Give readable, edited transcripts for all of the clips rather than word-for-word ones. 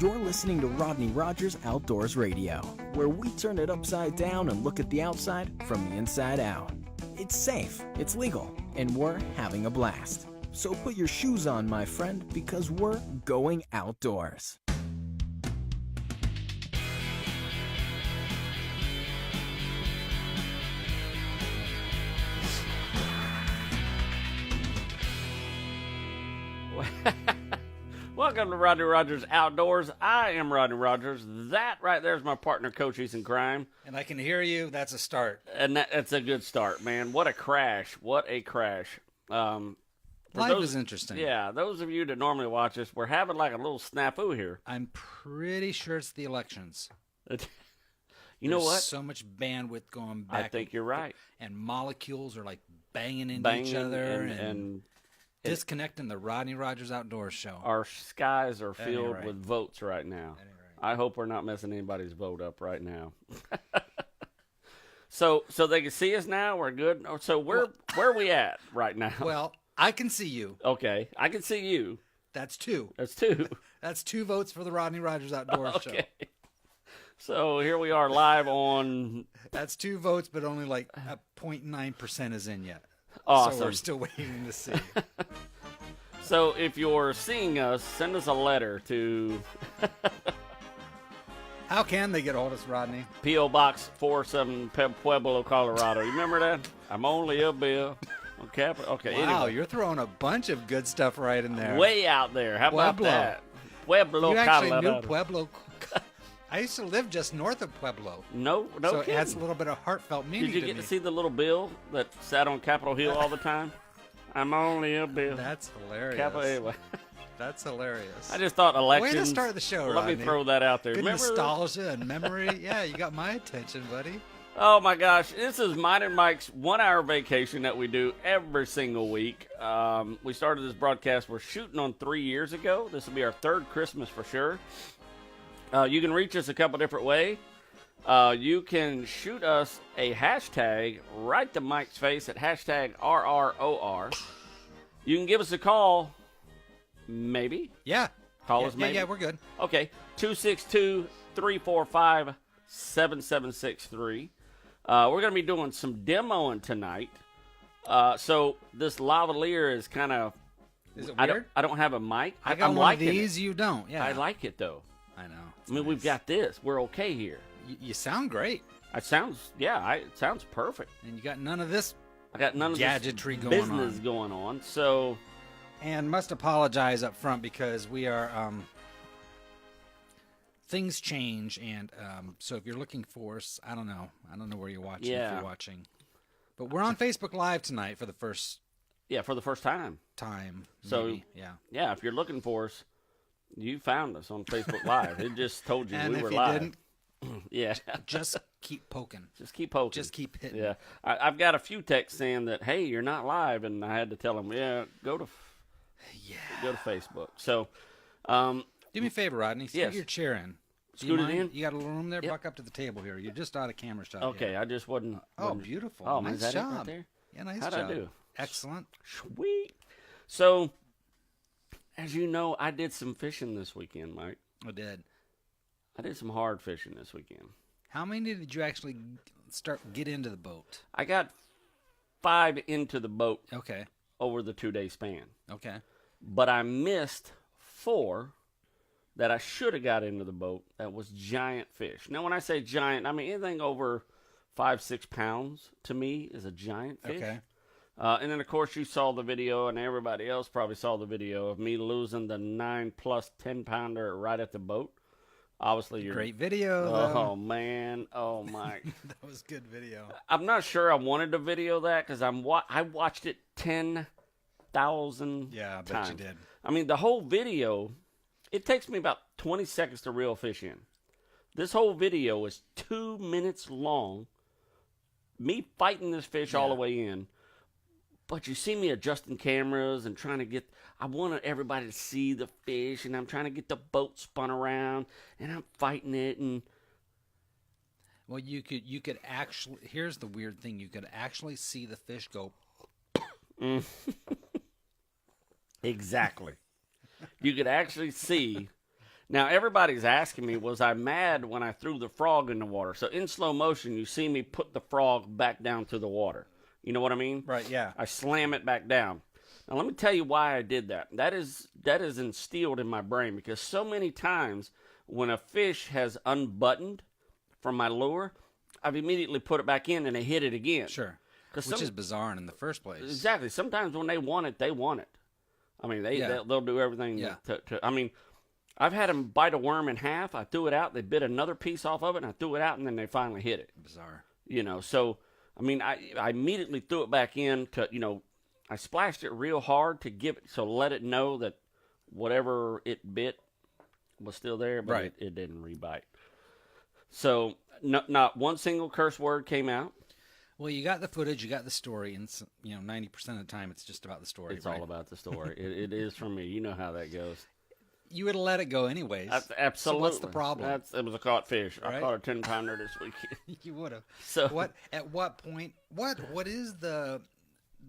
You're listening to Rodney Rogers Outdoors Radio, where we turn it upside down and look at the outside from the inside out. It's safe, it's legal, and we're having a blast. So put your shoes on, my friend, because we're going outdoors. Welcome to Rodney Rogers Outdoors. I am Rodney Rogers. That right there is my partner, Coach Ethan Crime. And I can hear you. That's a start. And that's a good start, man. What a crash. What a crash. Life is interesting. Yeah, those of you that normally watch us, we're having like a little snafu here. I'm pretty sure it's the elections. You know what? There's so much bandwidth going back. I think you're right. And molecules are like banging into each other and disconnecting the Rodney Rogers Outdoors show. Our skies are filled with votes right now. I hope we're not messing anybody's vote up right now. So they can see us now. We're good. So where are we at right now? Well, I can see you. Okay, I can see you. That's two. That's two. That's 2 votes for the Rodney Rogers Outdoors show. So here we are live on. That's 2 votes, but only like 0.9% is in yet. Awesome. So we're still waiting to see. So if you're seeing us, send us a letter to... How can they get a hold of us, Rodney? P.O. Box 47, Pueblo, Colorado. You remember that? I'm only a bill. Okay, Wow, anyway. You're throwing a bunch of good stuff right in there. Way out there. How about that? Pueblo, you actually Colorado. knew Pueblo. I used to live just north of Pueblo. No so kidding. It has a little bit of heartfelt meaning. Did you get to see the little bill that sat on Capitol Hill all the time? I'm only a bill. That's hilarious. Anyway. That's hilarious. I just thought elections. Way to start the show, Let Rodney. me throw that out there. Good Remember nostalgia and memory. Yeah, you got my attention, buddy. Oh, my gosh. This is mine and Mike's 1-hour vacation that we do every single week. We started this broadcast. We're shooting on 3 years ago. This will be our 3rd Christmas for sure. You can reach us a couple different ways. You can shoot us a hashtag right to Mike's face at hashtag RROR. You can give us a call, maybe. Yeah. Call us maybe. Yeah, we're good. Okay, 262-345-7763. We're going to be doing some demoing tonight. So this lavalier is kind of... Is it weird? I don't have a mic. I got I'm one of liking these. You don't. Yeah. I like it, though. I know. I mean, we've got this. We're okay here. You sound great. It sounds perfect. And you got none of this. I got none of gadgetry this going business on. going on. So, and must apologize up front because we are things change, and so if you're looking for us, I don't know where you're watching. Yeah. If you're watching, but we're on Facebook Live tonight for the first. Yeah, for the first time. So maybe. Yeah. If you're looking for us, you found us on Facebook Live. It just told you and we were if you live. Didn't, yeah. Just keep poking. Just keep poking. Just keep hitting. Yeah. I've got a few texts saying that, hey, you're not live, and I had to tell them, go to Facebook. So, do me a favor, Rodney. Scoot yes. your chair in. Scoot it in. You got a little room there. Yep. Buck up to the table here. You're just out of camera shot. Okay, here. I just wasn't. Oh, beautiful. Oh, nice is that job. it right there? Yeah, nice How'd job. I do? Excellent. Sweet. So, as you know, I did some fishing this weekend, Mike. I did. I did some hard fishing this weekend. How many did you actually get into the boat? I got 5 into the boat. Okay. Over the 2-day span. Okay. But I missed 4 that I should have got into the boat that was giant fish. Now, when I say giant, I mean anything over 5-6 pounds to me is a giant fish. Okay. And then, of course, you saw the video, and everybody else probably saw the video of me losing the 9+ 10-pounder right at the boat. Obviously, you're great video. Oh man, oh my, that was good video. I'm not sure I wanted to video that because I watched it 10,000. Yeah, I bet times. you did. I mean, the whole video. It takes me about 20 seconds to reel fish in. This whole video is 2 minutes long. Me fighting this fish all the way in. But you see me adjusting cameras and trying to get... I wanted everybody to see the fish, and I'm trying to get the boat spun around, and I'm fighting it, and... Well, you could actually... Here's the weird thing. You could actually see the fish go... Exactly. You could actually see... Now, everybody's asking me, was I mad when I threw the frog in the water? So in slow motion, you see me put the frog back down to the water. You know what I mean? Right, yeah. I slam it back down. Now, let me tell you why I did that. That is instilled in my brain because so many times when a fish has unbuttoned from my lure, I've immediately put it back in and I hit it again. Sure. Which is bizarre in the first place. Exactly. Sometimes when they want it, they want it. I mean, they'll do everything to I mean, I've had them bite a worm in half. I threw it out. They bit another piece off of it, and I threw it out, and then they finally hit it. Bizarre. You know, so, I mean, I immediately threw it back in to, I splashed it real hard to let it know that whatever it bit was still there, but it didn't rebite. So, not one single curse word came out. Well, you got the footage, you got the story, and 90% of the time it's just about the story. It's all about the story. it is for me. You know how that goes. You would have let it go anyways. Absolutely. So what's the problem? It was a caught fish. Right? I caught a 10-pounder this weekend. You would have. So at what point? What is the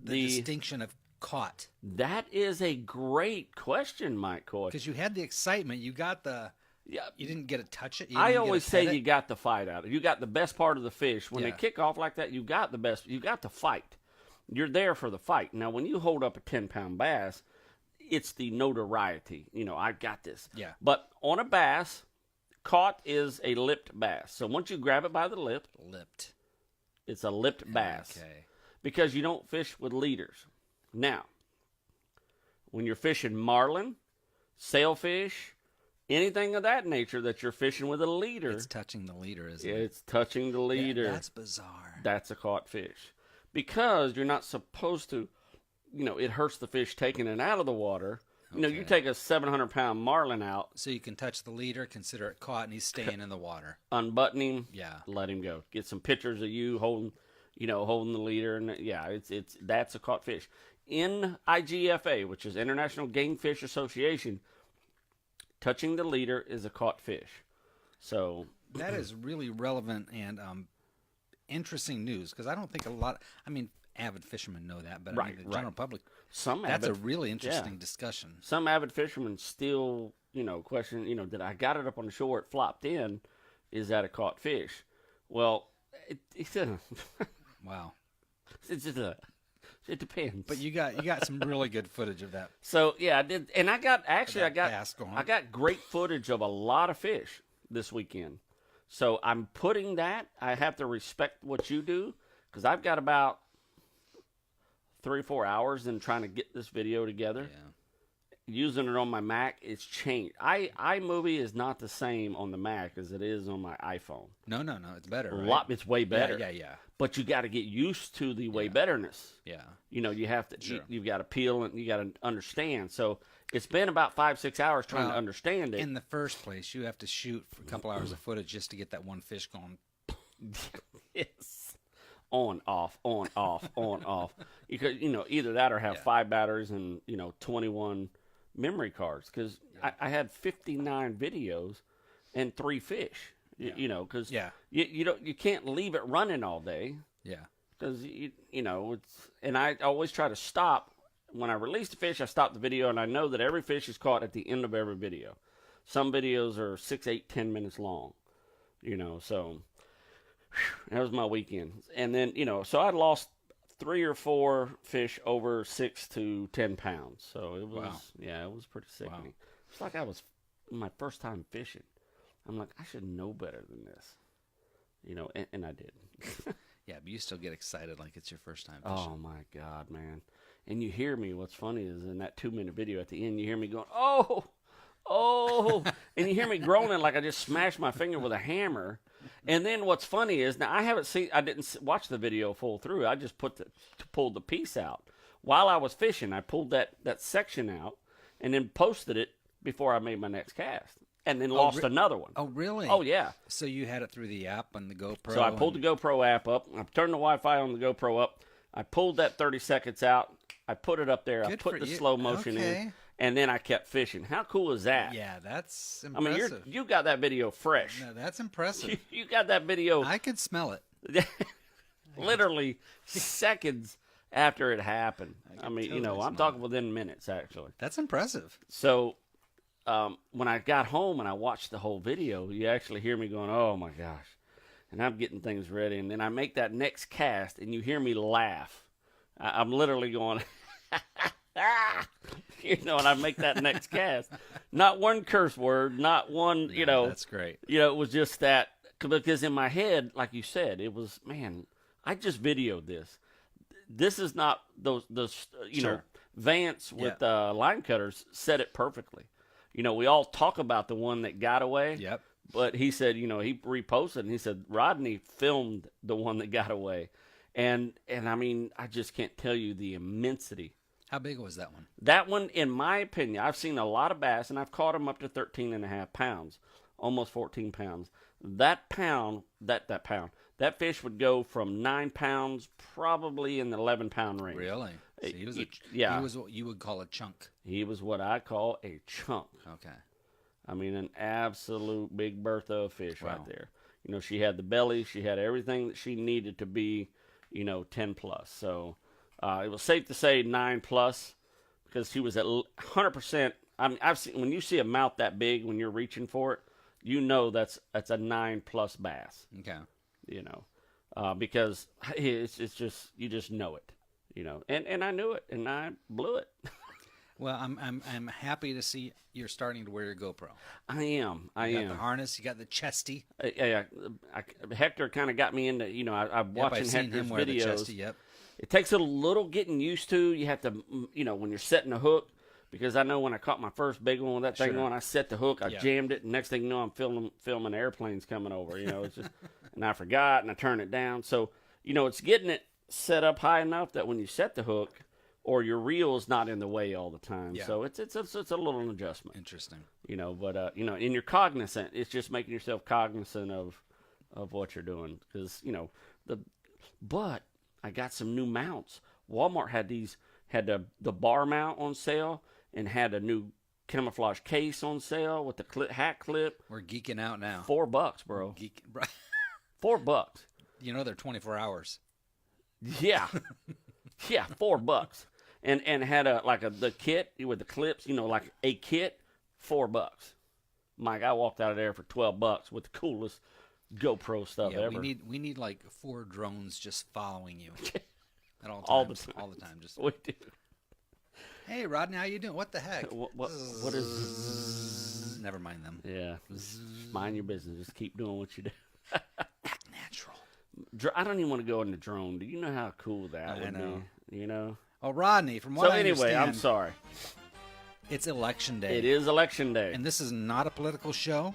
distinction of caught? That is a great question, Mike Coy. Because you had the excitement, you got the. Yeah, you didn't get to touch it. I always say you got the fight out. You got the best part of the fish. When they kick off like that, you got the best. You got the fight. You're there for the fight. Now, when you hold up a 10-pound bass, it's the notoriety. I got this. Yeah. But on a bass, caught is a lipped bass. So once you grab it by the lip, it's a lipped bass. Okay. Because you don't fish with leaders. Now, when you're fishing marlin, sailfish, anything of that nature that you're fishing with a leader. It's touching the leader, isn't it? It's touching the leader. Yeah, that's bizarre. That's a caught fish. Because you're not supposed to, it hurts the fish taking it out of the water. Okay. You take a 700-pound marlin out. So you can touch the leader, consider it caught, and he's staying in the water. Unbutton him. Yeah. Let him go. Get some pictures of you holding the leader. And that's a caught fish. In IGFA, which is International Game Fish Association, touching the leader is a caught fish. So that is really relevant and interesting news because I don't think avid fishermen know that, but the general public, that's a really interesting discussion. Some avid fishermen still, question, did I got it up on the shore, it flopped in, is that a caught fish? Well, wow. It's just it depends. But you got some really good footage of that. So yeah, I did, and I got great footage of a lot of fish this weekend. So I'm putting that. I have to respect what you do because I've got about 3 or 4 hours in trying to get this video together. Yeah. Using it on my Mac, it's changed. iMovie is not the same on the Mac as it is on my iPhone. No, it's better. Right? It's way better. Yeah. But you got to get used to the way betterness. Yeah. You have to. Sure. You've got to peel and you got to understand. So it's been about 5-6 hours trying to understand it. In the first place, you have to shoot for a couple hours of footage just to get that one fish going. Yes. On, off, on, off, on, off. You could, either that or have 5 batteries and 21 memory cards because I had 59 videos and 3 fish. Because you can't leave it running all day. Yeah. Because it's, and I always try to stop when I release the fish. I stop the video, and I know that every fish is caught at the end of every video. Some videos are 6, 8, 10 minutes long. So that was my weekend, and then so I lost 3 or 4 fish over 6 to 10 pounds. So it was it was pretty sickening. Wow. It's like I was my first time fishing. I'm like, I should know better than this, and I did. Yeah, but you still get excited like it's your first time fishing. Oh my God, man! And you hear me. What's funny is in that 2-minute video at the end, you hear me going, oh, and you hear me groaning like I just smashed my finger with a hammer. And then what's funny is now I didn't watch the video full through. I just pulled the piece out while I was fishing. I pulled that section out and then posted it before I made my next cast. And then lost another one. Oh, really? Oh, yeah. So you had it through the app and the GoPro? So I pulled the GoPro app up. I turned the Wi-Fi on the GoPro up. I pulled that 30 seconds out. I put it up there. I put the slow motion in. And then I kept fishing. How cool is that? Yeah, that's impressive. I mean, you got that video fresh. No, that's impressive. You got that video. I could smell it. Literally seconds after it happened. I mean, I'm talking within minutes, actually. That's impressive. So when I got home and I watched the whole video, you actually hear me going, "Oh my gosh," and I'm getting things ready, and then I make that next cast, and you hear me laugh. I'm literally going, and I make that next cast. Not one curse word, not one, That's great. It was just that, because in my head, like you said, it was, man, I just videoed this. This is not those Sure. Vance with line cutters said it perfectly. We all talk about the one that got away. Yep. But he said, he reposted and he said, Rodney filmed the one that got away. And I mean, I just can't tell you the immensity. How big was that one? That one, in my opinion, I've seen a lot of bass, and I've caught them up to 13.5 pounds, almost 14 pounds. That fish would go from 9 pounds, probably in the 11-pound range. Really? So he was he was what you would call a chunk. He was what I call a chunk. Okay. I mean, an absolute Big Bertha of fish Wow. right there. She had the belly. She had everything that she needed to be, 10 plus. So it was safe to say 9 plus, because she was at 100%. I mean, I've seen, when you see a mouth that big when you're reaching for it, that's a 9 plus bass. Okay. Because it's just, you just know it, and I knew it, and I blew it. Well, I'm happy to see you're starting to wear your GoPro. I am. You got the harness. You got the chesty. Hector kind of got me into. I'm watching Hector's wear videos. the chesty. Yep. It takes a little getting used to. You have to, when you're setting a hook, because I know when I caught my first big one with that thing on, I set the hook, I jammed it, and next thing you know, I'm filming airplanes coming over. It's just, and I forgot, and I turned it down. So it's getting it set up high enough that when you set the hook, or your reel is not in the way all the time. Yeah. So it's a little adjustment. Interesting. But and you're cognizant. It's just making yourself cognizant of what you're doing, because but I got some new mounts. Walmart had the bar mount on sale, and had a new camouflage case on sale with the hat clip. We're geeking out now. $4, bro. $4. They're 24 hours. Yeah. Yeah, $4. And had the kit with the clips, like a kit, $4. Mike, I walked out of there for $12 with the coolest GoPro stuff ever. We need like 4 drones just following you at all times. All the time. Just we do. Hey, Rodney, how you doing? What the heck? What is? Never mind them. Yeah, mind your business. Just keep doing what you do. Act natural. I don't even want to go in the drone. Do you know how cool that would be? Oh, Rodney, from what I understand, I'm sorry. It's election day. It is election day. And this is not a political show.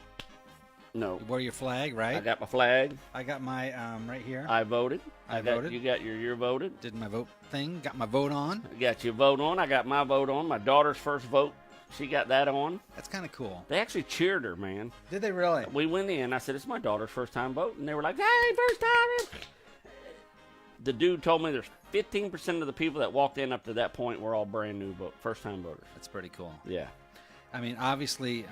No. You wore your flag, right? I got my flag. I got my right here. I voted. I voted. You got your voted. Did my vote thing. Got my vote on. I got your vote on. I got my vote on. My daughter's first vote. She got that on. That's kind of cool. They actually cheered her, man. Did they really? We went in. I said, it's my daughter's first time voting. And they were like, hey, first time. The dude told me there's 15% of the people that walked in up to that point were all brand new first time voters. That's pretty cool. Yeah. I mean, obviously,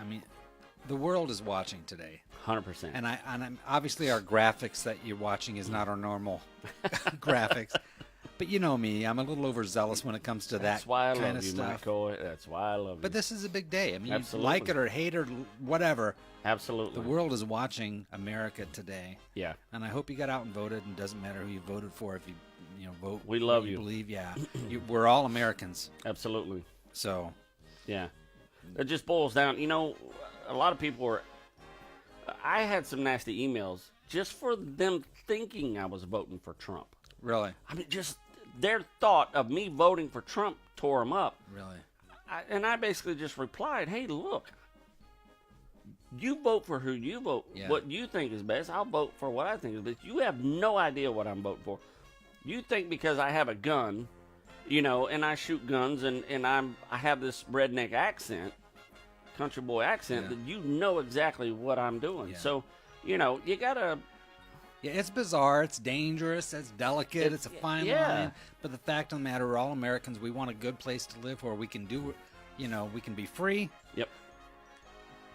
the world is watching today. 100%. And I'm obviously our graphics that you're watching is not our normal graphics. But you know me, I'm a little overzealous when it comes to that kind of stuff. That's why I love you. But this is a big day. I mean, Absolutely. You like it or hate it or whatever. Absolutely. The world is watching America today. Yeah. And I hope you got out and voted, and it doesn't matter who you voted for. If you vote, we love you. Believe, yeah. We're all Americans. Absolutely. So. Yeah. It just boils down. A lot of people I had some nasty emails just for them thinking I was voting for Trump. Really? I mean, just their thought of me voting for Trump tore them up. Really? I basically just replied, hey, look, you vote for who you vote, what you think is best. I'll vote for what I think is best. You have no idea what I'm voting for. You think because I have a gun, and I shoot guns, and I have this redneck accent, country boy accent, that you know exactly what I'm doing. Yeah. So, you gotta. Yeah, it's bizarre. It's dangerous. It's delicate. It's a fine line. But the fact of the matter, we're all Americans. We want a good place to live where we can do, we can be free. Yep.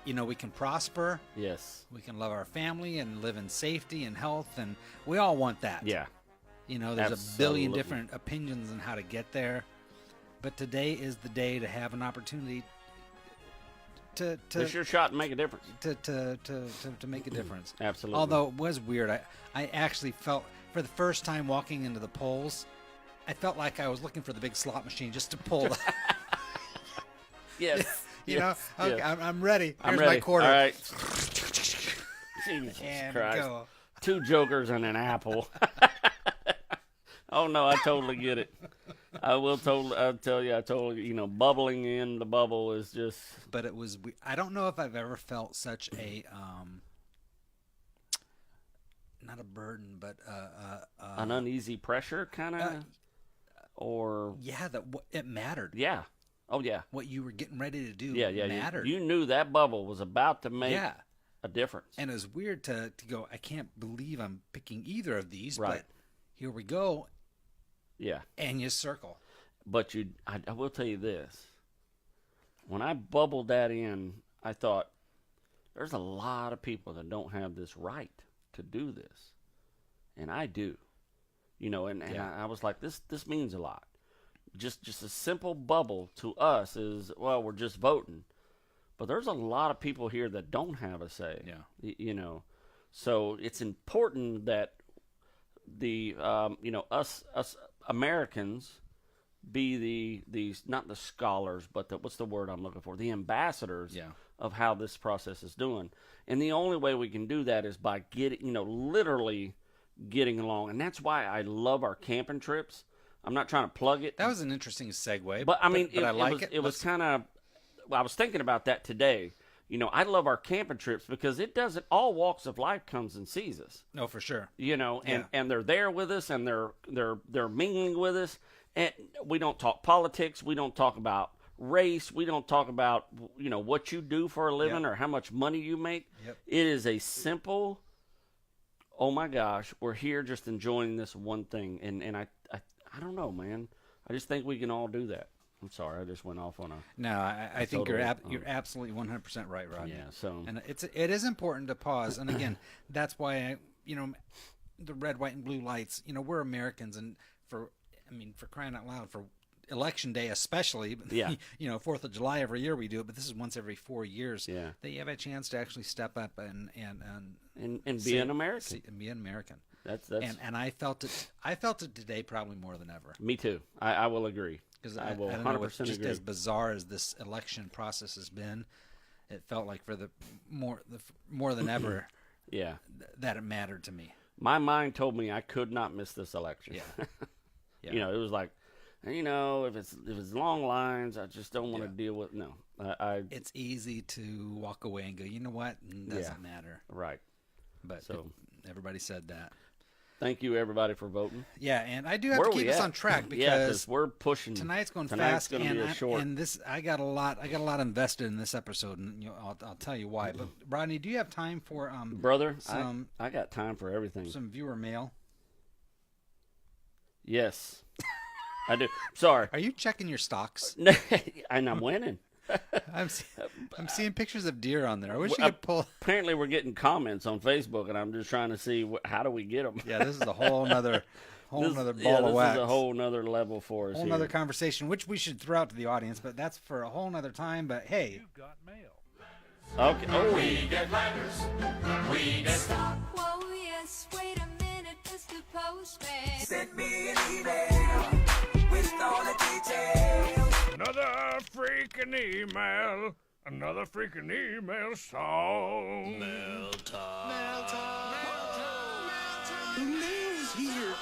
We can prosper. Yes. We can love our family and live in safety and health, and we all want that. Yeah. There's a billion different opinions on how to get there. But today is the day to have an opportunity It's your shot to make a difference. To make a difference. Absolutely. Although it was weird, I actually felt for the first time walking into the polls, I felt like I was looking for the big slot machine just to pull. Yes. You know, okay, yes. I'm ready. I'm Here's ready. my quarter. All right. Jesus and Christ. go. 2 jokers and an apple. Oh no, I totally get it. I'll tell you, bubbling in the bubble is just. But it was. I don't know if I've ever felt such a not a burden, but an uneasy pressure, kind of, or that it mattered. Yeah. Oh yeah. What you were getting ready to do. Mattered. You knew that bubble was about to make a difference. And it was weird to go. I can't believe I'm picking either of these. Right. But here we go. Yeah. And you circle. But I will tell you this. When I bubbled that in, I thought, there's a lot of people that don't have this right to do this. And I do. I was like, this means a lot. Just a simple bubble to us is, well, we're just voting. But there's a lot of people here that don't have a say. Yeah. So it's important that the us Americans be these not the scholars, but what's the word I'm looking for? The ambassadors of how this process is doing. And the only way we can do that is by literally getting along. And that's why I love our camping trips. I'm not trying to plug it. That was an interesting segue. But I mean, I like it. It was kind of. Well, I was thinking about that today. I love our camping trips because it doesn't. All walks of life comes and sees us. No, for sure. And they're there with us, and they're mingling with us. And we don't talk politics. We don't talk about race. We don't talk about what you do for a living or how much money you make. Yep. It is a simple. Oh my gosh, we're here just enjoying this one thing, and I don't know, man. I just think we can all do that. I'm sorry, I just went off on a. No, I think you're absolutely 100% right, Rodney. Yeah. So. And it is important to pause, and again, that's why the red, white, and blue lights. We're Americans, and for crying out loud, for Election Day especially. Yeah. 4th of July every year we do it, but this is once every 4 years. Yeah. That you have a chance to actually step up and be an American. And be an American. That's and I felt it. I felt it today probably more than ever. Me too. I will agree. Because I will 100% just agree. As bizarre as this election process has been, it felt like for the more than ever, that it mattered to me. My mind told me I could not miss this election. Yeah. It was like, if it's long lines, I just don't want to deal with. No, it's easy to walk away and go, you know what, it doesn't matter. Right. But everybody said that. Thank you, everybody, for voting. Yeah, and I do have to keep us on track because we're pushing. Tonight's going fast, and be a short. And this, I got a lot invested in this episode, and I'll tell you why. But Rodney, do you have time for brother? I got time for everything. Some viewer mail. Yes, I do. Sorry. Are you checking your stocks? And I'm winning. I'm seeing pictures of deer on there. I wish you could pull. Apparently, we're getting comments on Facebook, and I'm just trying to see how do we get them. Yeah, this is a whole nother ball of wax. This is a whole nother level for us. Whole nother conversation, which we should throw out to the audience, but that's for a whole nother time. But hey, you've got mail. Okay. Oh, we get letters. We get. Stop. Whoa, yes. Wait a minute, Mr. Postman. Send me an email with all the details. Another freaking email. Another freaking email song. Mail time. Mail time. The mail's here.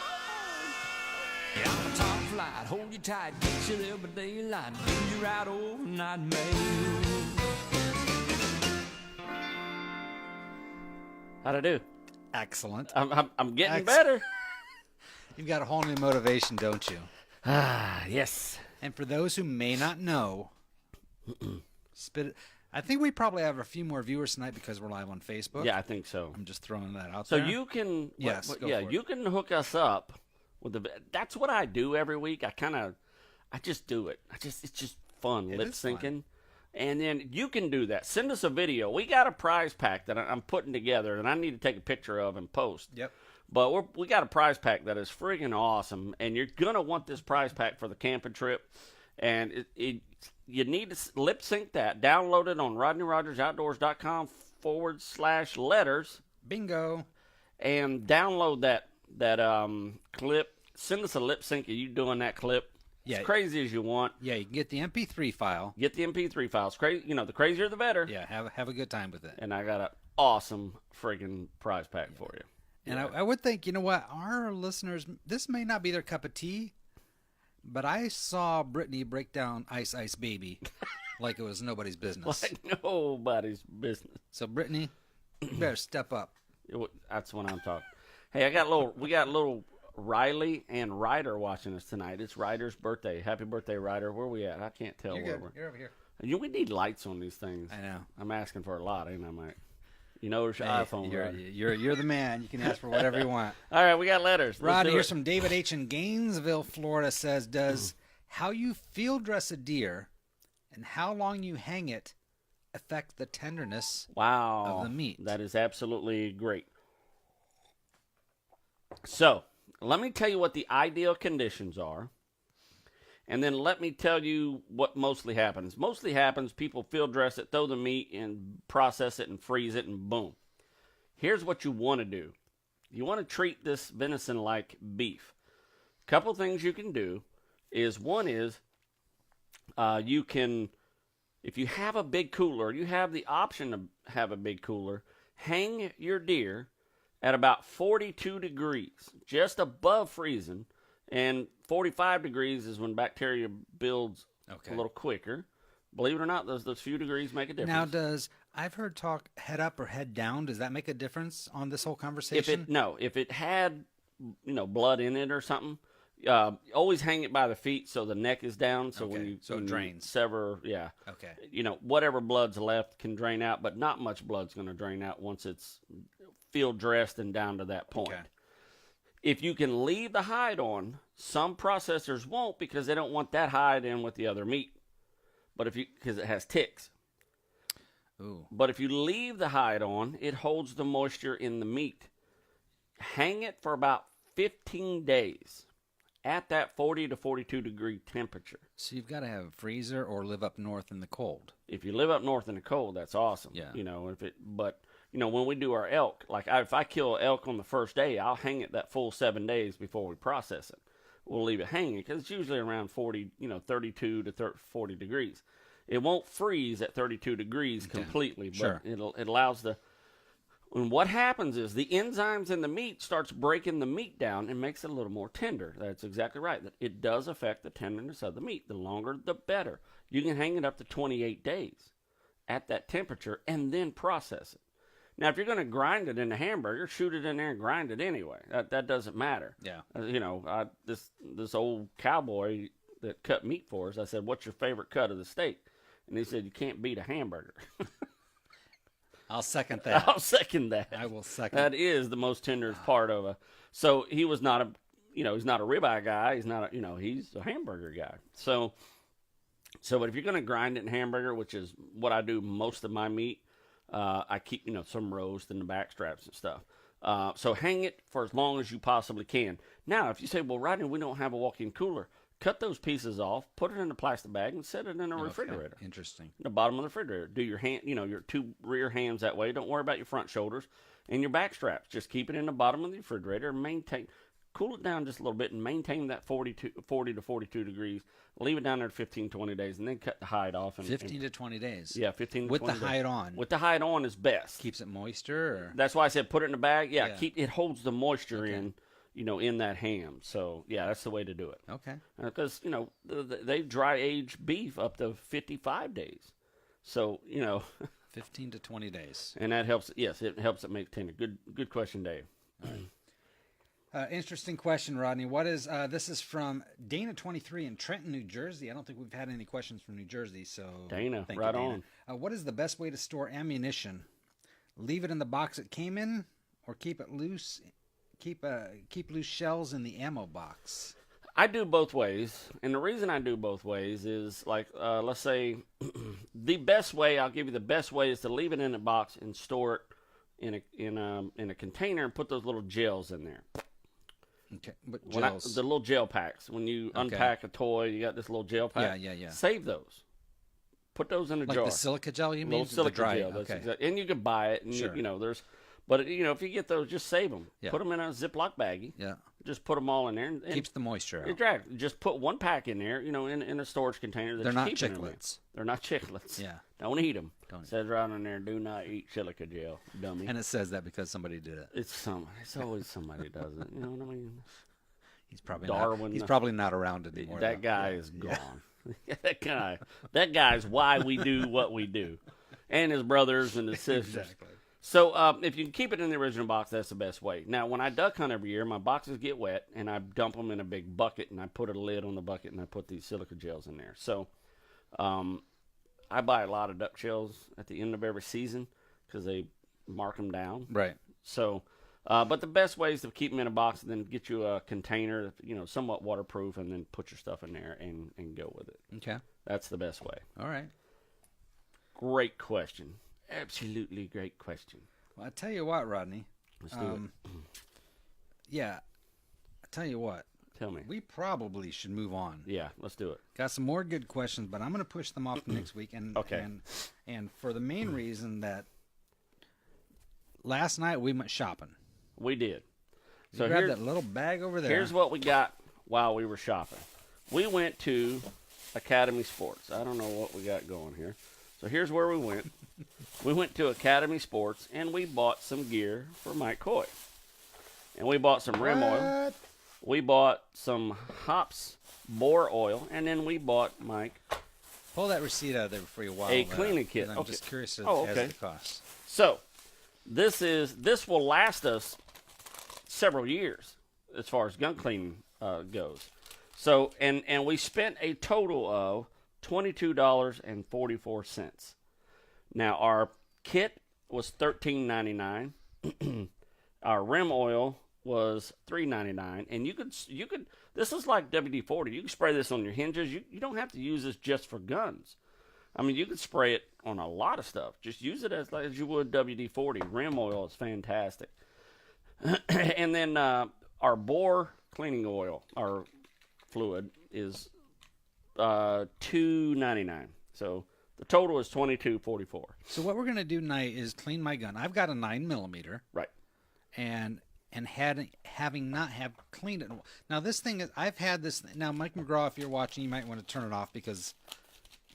Yeah, I'm a top flight. Hold you tight. Get you there by daylight. Do you right overnight mail. How'd I do? excellent. I'm getting better. You've got a whole new motivation, don't you? Yes. And for those who may not know, I think we probably have a few more viewers tonight because we're live on Facebook. Yeah, I think so. I'm just throwing that out there. So you can, you can hook us up with that's what I do every week. I just do it. It's just fun, lip syncing. And then you can do that. Send us a video. We got a prize pack that I'm putting together, and I need to take a picture of and post. Yep. But we got a prize pack that is friggin' awesome, and you're gonna want this prize pack for the camping trip. And you need to lip sync that. Download it on RodneyRogersOutdoors.com/letters Bingo. and download that clip. Send us a lip sync of you doing that clip. Yeah. As crazy as you want. Yeah, you can get the MP3 file. Get the MP3 files. Crazy, the crazier the better. Yeah, have a good time with it. And I got an awesome friggin' prize pack for you. And I would think, you know what, our listeners, this may not be their cup of tea, but I saw Brittany break down Ice Ice Baby like it was nobody's business. Like nobody's business. So, Brittany, you better step up. That's what I'm talking. Hey, we got little Riley and Ryder watching us tonight. It's Ryder's birthday. Happy birthday, Ryder. Where we at? I can't tell You're where good. we're. You're over here. We need lights on these things. I know. I'm asking for a lot, ain't I, Mike? It's your iPhone, You're, Ryder. you're the man. You can ask for whatever you want. All right, we got letters. Let's Rodney, do here's it. from David H. in Gainesville, Florida, says, does how you field dress a deer and how long you hang it affect the tenderness Wow. of the meat? That is absolutely great. So, let me tell you what the ideal conditions are, and then let me tell you what mostly happens. Mostly happens, people field dress it, throw the meat, and process it, and freeze it, and boom. Here's what you want to do. You want to treat this venison like beef. Couple things you can do is, one is, you can, if you have a big cooler, you have the option to have a big cooler, hang your deer at about 42 degrees, just above freezing, and 45 degrees is when bacteria builds a little quicker. Believe it or not, those few degrees make a difference. Now, I've heard talk head up or head down. Does that make a difference on this whole conversation? If it had, blood in it or something, always hang it by the feet so the neck is down. So when it you drains. sever, yeah. Okay. Whatever blood's left can drain out, but not much blood's going to drain out once it's field dressed and down to that point. Okay. If you can leave the hide on, some processors won't because they don't want that hide in with the other meat. But because it has ticks. Ooh. But if you leave the hide on, it holds the moisture in the meat. Hang it for about 15 days at that 40 to 42 degree temperature. So you've got to have a freezer or live up north in the cold. If you live up north in the cold, that's awesome. Yeah. When we do our elk, if I kill elk on the first day, I'll hang it that full 7 days before we process it. We'll leave it hanging because it's usually around 32 to 40 degrees. It won't freeze at 32 degrees completely, but it allows and what happens is the enzymes in the meat starts breaking the meat down and makes it a little more tender. That's exactly right. It does affect the tenderness of the meat. The longer, the better. You can hang it up to 28 days at that temperature and then process it. Now, if you're going to grind it in a hamburger, shoot it in there and grind it anyway. That doesn't matter. Yeah. This old cowboy that cut meat for us, I said, "What's your favorite cut of the steak?" And he said, "You can't beat a hamburger." I'll second that. I'll second that. I will second. That is the most tenderest part of a. So he was not he's not a ribeye guy. He's not he's a hamburger guy. So but if you're going to grind it in hamburger, which is what I do most of my meat, I keep, some roast and the back straps and stuff. So hang it for as long as you possibly can. Now, if you say, well, Rodney, we don't have a walk-in cooler, cut those pieces off, put it in a plastic bag, and set it in a refrigerator. Interesting. The bottom of the refrigerator. Do your hand, your two rear hams that way. Don't worry about your front shoulders and your back straps. Just keep it in the bottom of the refrigerator and cool it down just a little bit and maintain that 40 to 42 degrees. Leave it down there 15, 20 days and then cut the hide off. 15 to 20 days. Yeah, 15 to 20 With days. the hide on. With the hide on is best. Keeps it moisture? Or? That's why I said put it in a bag. Yeah, Yeah. it holds the moisture in, in that ham. So, yeah, that's the way to do it. Okay. Because, they dry age beef up to 55 days. So, 15 to 20 days. and that helps. Yes, it helps it make tender. Good question, Dave. Interesting question, Rodney. What is this is from Dana 23 in Trenton, New Jersey. I don't think we've had any questions from New Jersey, so Dana, thank right you, Dana. on. What is the best way to store ammunition? Leave it in the box it came in, or keep it loose? Keep loose shells in the ammo box. I do both ways, and the reason I do both ways is let's say the best way. I'll give you the best way is to leave it in a box and store it in a container and put those little gels in there. Okay, but gels. The little gel packs. When you unpack a toy, you got this little gel pack. Yeah. Save those. Put those in a Like jar. the silica gel, you mean? Little silica the dry, gel. That's okay. and you can buy it, and Sure. you know there's. But you know if you get those, just save them. Yeah. Put them in a Ziploc baggie. Yeah. Just put them all in there. And Keeps the moisture out. Exactly. Just put one pack in there, you know, in a storage container. That They're you not keep in there. chiclets. They're not chiclets. Yeah. Don't eat them. Don't eat Says right on there, do not eat silica gel, dummy. And it says that because somebody did it. It's always somebody does it. You know what I mean? He's probably Darwin. He's probably not around anymore. That though. guy is gone. That guy's why we do what we do, and his brothers and his sisters. Exactly. So if you can keep it in the original box, that's the best way. Now, when I duck hunt every year, my boxes get wet, and I dump them in a big bucket, and I put a lid on the bucket, and I put these silica gels in there. So I buy a lot of duck shells at the end of every season because they mark them down. Right. So, but the best way is to keep them in a box and then get you a container, you know, somewhat waterproof, and then put your stuff in there and go with it. Okay. That's the best way. All right. Great question. Absolutely great question. Well, I tell you what, Rodney. Let's do it. Yeah. I tell you what. Tell me. We probably should move on. Yeah, let's do it. Got some more good questions, but I'm going to push them off to next week. And Okay. And for the main reason that last night we went shopping. We did. So grab that little bag over there. Here's what we got while we were shopping. We went to Academy Sports. I don't know what we got going here. So here's where we went. We went to Academy Sports, and we bought some gear for Mike Coy. And we bought some rim oil. We bought some hops boar oil, and then we bought Mike Pull that receipt out of there before you walk. a cleaning kit. 'Cause I'm Okay. just curious as okay. as the cost. So this will last us several years as far as gun cleaning goes. So and we spent a total of $22.44. Now our kit was $13.99. Our rim oil was $3.99, and you could this is like WD-40. You can spray this on your hinges. You don't have to use this just for guns. I mean, you could spray it on a lot of stuff. Just use it as you would WD-40. Rim oil is fantastic. And then our boar cleaning oil, our fluid, is $2.99. So the total is $22.44. So what we're gonna do tonight is clean my gun. I've got a 9mm, Right. and having not have cleaned it. Now this thing is, I've had this. Now Mike McGraw, if you're watching, you might want to turn it off because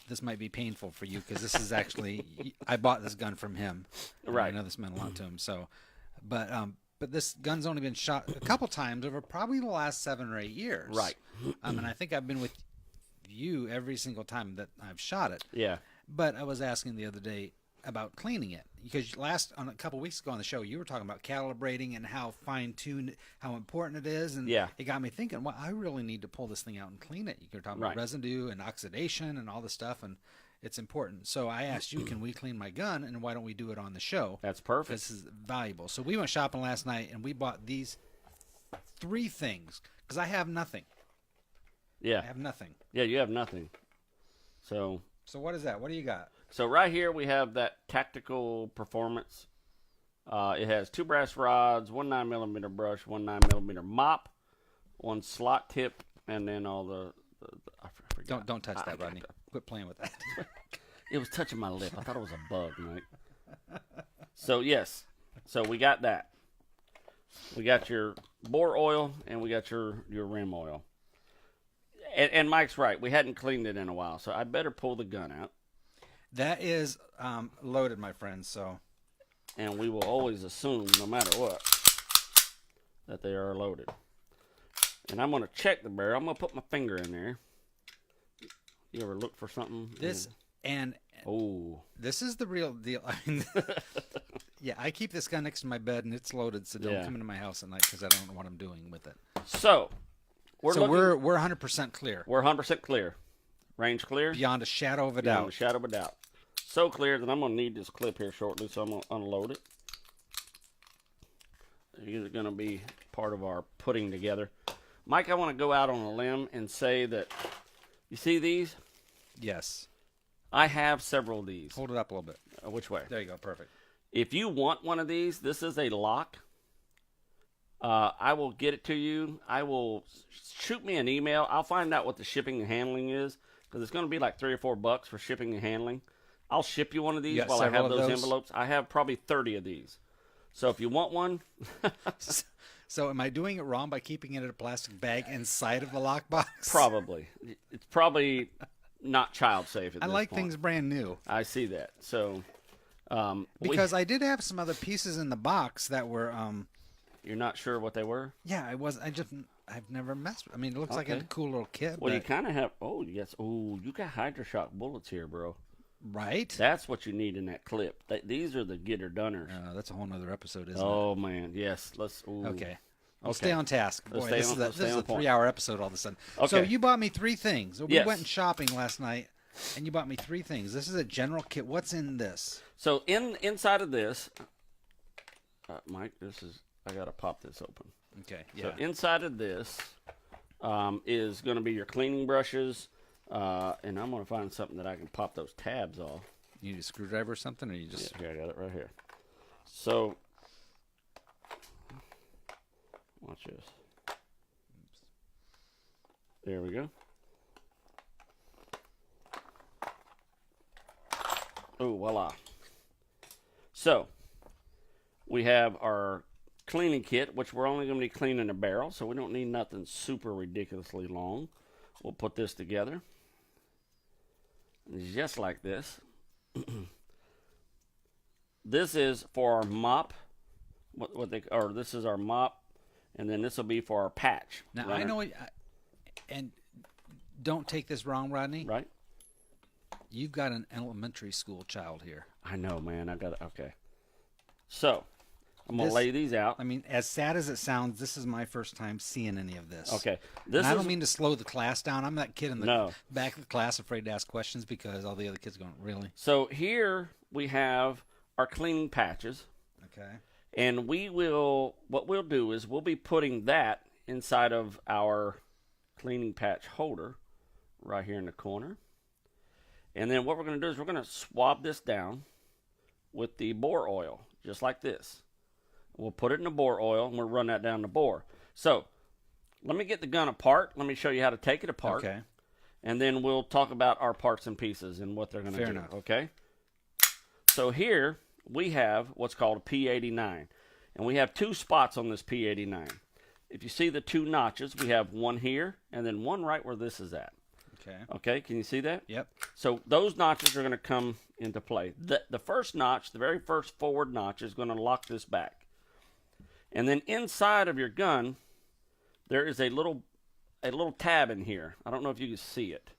this might be painful for you because this is actually I bought this gun from him. And Right. I know this meant a lot to him. So, but this gun's only been shot a couple times over probably the last 7 or 8 years. Right. And I think I've been with you every single time that I've shot it. Yeah. But I was asking the other day about cleaning it because a couple weeks ago on the show you were talking about calibrating and how fine-tuned, how important it is, and Yeah. it got me thinking, well, I really need to pull this thing out and clean it. You're talking about Right. residue and oxidation and all this stuff, and it's important. So I asked you, can we clean my gun, and why don't we do it on the show? That's perfect. This is valuable. So we went shopping last night and we bought these 3 things because I have nothing. Yeah. I have nothing. Yeah, you have nothing. So So what is that? What do you got? So right here we have that Tactical Performance. It has 2 brass rods, 1 9mm brush, 1 9mm mop, 1 slot tip, and then all the I forgot. Don't touch that, Rodney. Quit playing with that. It was touching my lip. I thought it was a bug, Mike. So yes, so we got that. We got your bore oil and we got your rim oil. And Mike's right. We hadn't cleaned it in a while, so I better pull the gun out. That is loaded, my friends. So And we will always assume, no matter what, that they are loaded. And I'm going to check the barrel. I'm going to put my finger in there. You ever look for something? this and Oh. this is the real deal. I mean, yeah, I keep this gun next to my bed and it's loaded, so don't Yeah. come into my house at night because I don't know what I'm doing with it. So, we're 100% clear, we're 100% clear. Range clear? beyond a shadow of a Beyond doubt. a shadow of a doubt. So clear that I'm going to need this clip here shortly, so I'm going to unload it. These are going to be part of our putting together. Mike, I want to go out on a limb and say that, you see these? Yes. I have several of these. Hold it up a little bit. Which way? There you go. Perfect. If you want one of these, this is a lock. I will get it to you. I will shoot me an email. I'll find out what the shipping and handling is because it's going to be like $3 or $4 for shipping and handling. I'll ship you one of these got while I several have of those those? envelopes. I have probably 30 of these. So if you want one, So am I doing it wrong by keeping it in a plastic bag inside of the lockbox? probably. It's probably not child safe at I this like point. things brand new. I see that. So Because I did have some other pieces in the box that were, you're not sure what they were? I've never messed with. I mean, it looks like a Okay. cool little kit. Well, you but- kind of have. Oh, yes. Oh, you got Hydroshock bullets here, bro. right? That's what you need in that clip. These are the getter dunners. That's a whole nother episode, isn't Oh man, yes. Let's. Ooh. it? Okay. We'll Okay. stay on task. Let's Boy, stay this on- is a, let's this stay is on a point. 3-hour episode all of a sudden. So Okay. you bought me 3 things. We Yes. went shopping last night, and you bought me 3 things. This is a general kit. What's in this? So inside of this, Mike, this is. I gotta pop this open. Okay. So Yeah. inside of this is going to be your cleaning brushes, and I'm going to find something that I can pop those tabs off. You need a screwdriver or something, or you just Yeah, here, I got it right here. So, watch this. There we go. Oh, voila. So, we have our cleaning kit, which we're only going to be cleaning a barrel, so we don't need nothing super ridiculously long. We'll put this together. Just like this. This is for our mop. This is our mop, and then this will be for our patch. now. runner, I know, and don't take this wrong, Rodney. right? You've got an elementary school child here. I know, man. I got it. Okay. So, I'm gonna This- lay these out. I mean, as sad as it sounds, this is my first time seeing any of this. Okay. And This I is don't mean to slow the class down. I'm that kid in the No. back of the class afraid to ask questions because all the other kids are going, really? so here we have our cleaning patches. Okay. And what we'll do is we'll be putting that inside of our cleaning patch holder right here in the corner. And then what we're going to do is we're going to swab this down with the bore oil, just like this. We'll put it in the bore oil and we'll run that down the bore. So let me get the gun apart. Let me show you how to take it apart. Okay. And then we'll talk about our parts and pieces and what they're going to do. Fair enough. Okay? So here we have what's called a P89. And we have 2 spots on this P89. If you see the 2 notches, we have one here and then one right where this is at. Okay. Okay, can you see that? Yep. So those notches are going to come into play. The first notch, the very first forward notch, is going to lock this back. And then inside of your gun, there is a little tab in here. I don't know if you can see it.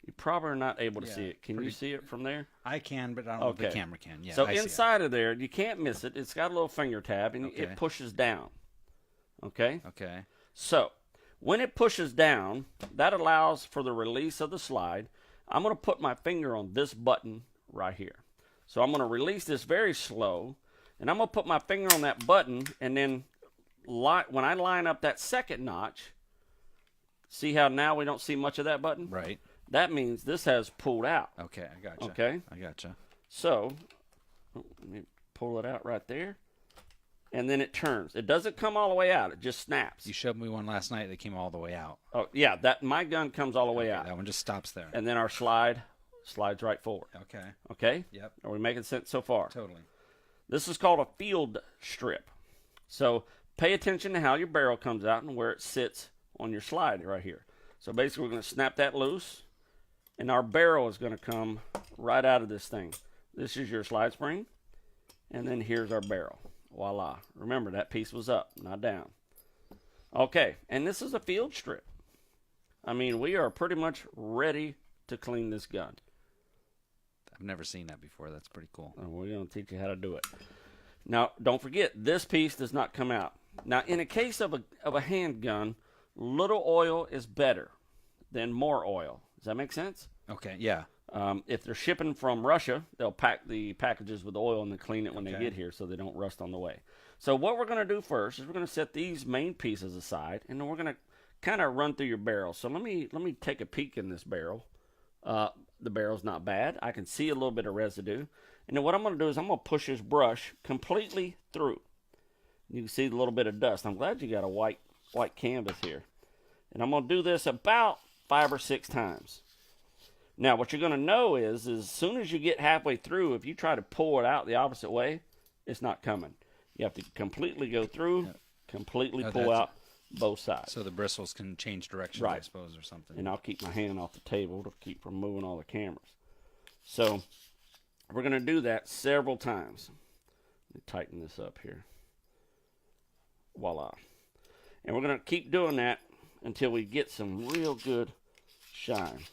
You probably are not able to Yeah, see it. Can you see it from there? I can, but I don't know if the Okay. camera can. Yeah. So I see it. inside of there, you can't miss it. It's got a little finger tab, and Okay. it pushes down. Okay? Okay. So, when it pushes down, that allows for the release of the slide. I'm going to put my finger on this button right here. So I'm going to release this very slow, and I'm going to put my finger on that button, and then when I line up that second notch, see how now we don't see much of that button? Right. That means this has pulled out. Okay. I gotcha. Okay. I gotcha. So, let me pull it out right there. And then it turns. It doesn't come all the way out. It just snaps. You showed me one last night that came all the way out. Oh, yeah, my gun comes all the way Okay, out. that one just stops there. And then our slide slides right forward. Okay. Okay? Yep. Are we making sense so far? Totally. This is called a field strip. So pay attention to how your barrel comes out and where it sits on your slide right here. So basically we're going to snap that loose, and our barrel is going to come right out of this thing. This is your slide spring, and then here's our barrel. Voila. Remember, that piece was up, not down. Okay, and this is a field strip. I mean, we are pretty much ready to clean this gun. I've never seen that before. That's pretty cool. And we're going to teach you how to do it. Now, don't forget, this piece does not come out. Now, in a case of a handgun, little oil is better than more oil. Does that make sense? Okay. Yeah. If they're shipping from Russia, they'll pack the packages with oil and then clean it when they Okay. get here so they don't rust on the way. So what we're going to do first is we're going to set these main pieces aside, and then we're going to kind of run through your barrel. So let me take a peek in this barrel. The barrel's not bad. I can see a little bit of residue. And then what I'm going to do is I'm going to push this brush completely through. You can see the little bit of dust. I'm glad you got a white canvas here. And I'm going to do this about 5 or 6 times. Now, what you're going to know is as soon as you get halfway through, if you try to pull it out the opposite way, it's not coming. You have to completely go through, completely pull out both sides. So the bristles can change direction, Right. I suppose, or something. And I'll keep my hand off the table to keep from moving all the cameras. So we're going to do that several times. Let me tighten this up here. Voila. And we're going to keep doing that until we get some real good shine.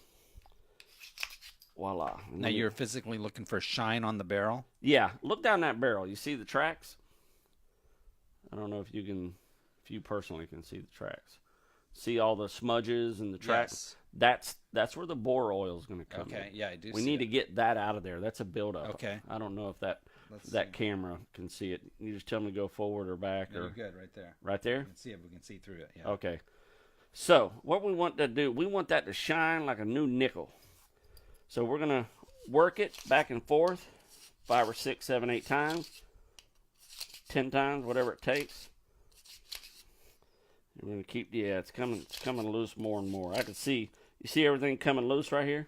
Voila. And Now then- you're physically looking for shine on the barrel? Yeah, look down that barrel. You see the tracks? I don't know if you personally can see the tracks. See all the smudges and the tracks? That's where the bore oil is going to come in. Okay, yeah, I do We see need to that. get that out of there. That's a buildup. Okay. I don't know if that see. camera can see it. You just tell me to go forward or back. No, or you're good right there. Right there? You can see it. We can see through it. Yeah. Okay. So what we want to do, we want that to shine like a new nickel. So we're going to work it back and forth 5 or 6, 7, 8 times, 10 times, whatever it takes. We're going to keep, it's coming loose more and more. I can see, you see everything coming loose right here?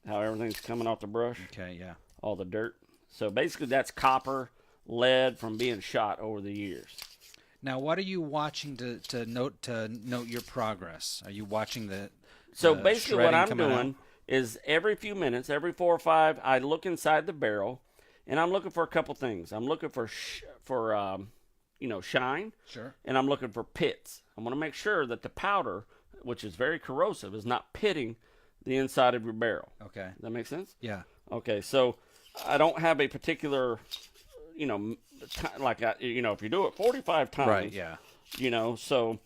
How everything's coming off the brush? Okay, yeah. All the dirt. So basically that's copper, lead from being shot over the years. Now, what are you watching to note your progress? Are you watching the So basically what shredding I'm coming doing out? is every few minutes, every 4 or 5, I look inside the barrel, and I'm looking for a couple things. I'm looking for shine, Sure. and I'm looking for pits. I want to make sure that the powder, which is very corrosive, is not pitting the inside of your barrel. Okay. Does that make sense? Yeah. Okay, so I don't have a particular, if you do it 45 times, Right. Yeah. So